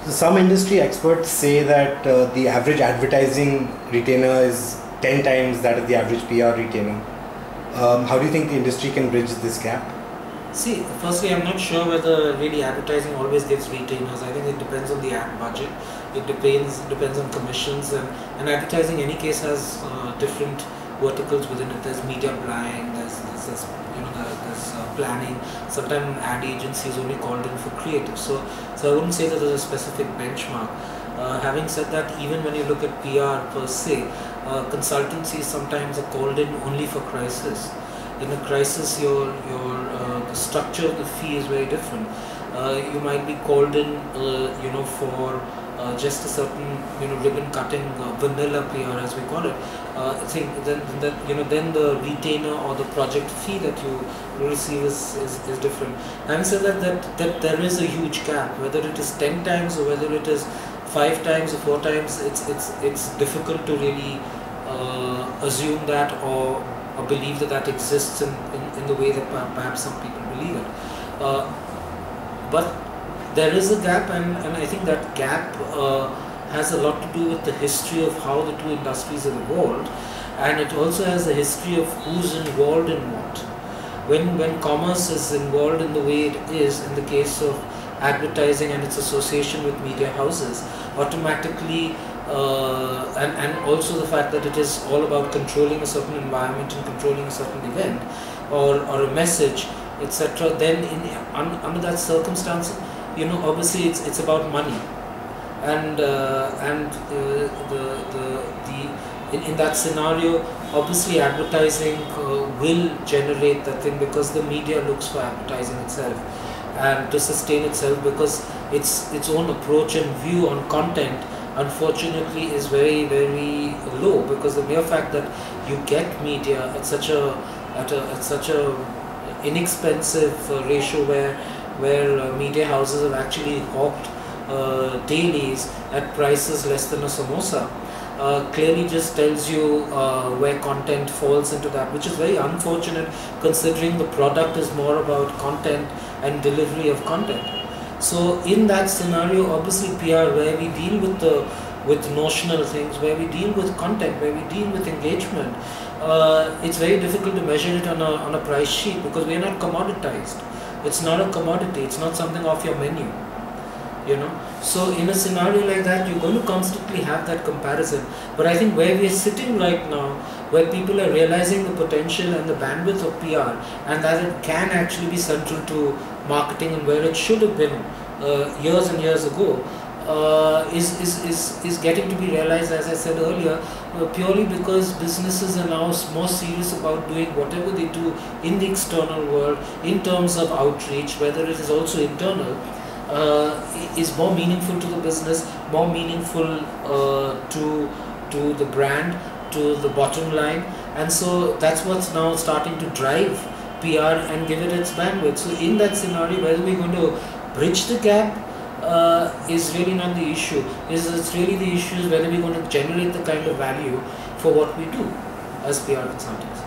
Some industry experts say that the average advertising retainer is 10 times that of the average PR retainer. How do you think the industry can bridge this gap? See, firstly, I'm not sure whether really advertising always gives retainers. I think it depends on the ad budget. It depends on commissions, and advertising in any case has different verticals within it. There's media buying, there's planning. Sometimes ad agency is only called in for creative. So I wouldn't say that there's a specific benchmark. Having said that, even when you look at PR per se, consultancies sometimes are called in only for crisis. In a crisis, the structure of the fee is very different. You might be called in, for just a certain, ribbon cutting, vanilla PR as we call it. Then the retainer or the project fee that you receive is different. Having said that there is a huge gap, whether it is 10 times or whether it is 5 times or 4 times. It's difficult to really assume that or believe that exists in the way that perhaps some people believe it. But there is a gap, and I think that gap has a lot to do with the history of how the two industries have evolved, and it also has a history of who's involved in what. When commerce is involved in the way it is in the case of advertising and its association with media houses, automatically and also the fact that it is all about controlling a certain environment and controlling a certain event or a message, etc. Then under that circumstance, obviously it's about money, and in that scenario, obviously advertising will generate that thing, because the media looks for advertising itself and to sustain itself, because its own approach and view on content unfortunately is very, very low, because the mere fact that you get media at such a inexpensive ratio where media houses have actually hawked dailies at prices less than a samosa, clearly just tells you where content falls into that, which is very unfortunate considering the product is more about content and delivery of content. So in that scenario, obviously PR, where we deal with notional things, where we deal with content, where we deal with engagement, it's very difficult to measure it on a price sheet, because we are not commoditized. It's not a commodity. It's not something off your menu. So in a scenario like that, you're going to constantly have that comparison. But I think where we are sitting right now, where people are realizing the potential and the bandwidth of PR, and that it can actually be central to marketing, and where it should have been years and years ago, is getting to be realized, as I said earlier, purely because businesses are now more serious about doing whatever they do in the external world in terms of outreach, whether it is also internal. Is more meaningful to the business, more meaningful to the brand, to the bottom line, and so that's what's now starting to drive PR and give it its bandwidth. So in that scenario, whether we're going to bridge the gap is really not the issue. It's really the issue is whether we're going to generate the kind of value for what we do as PR consultants.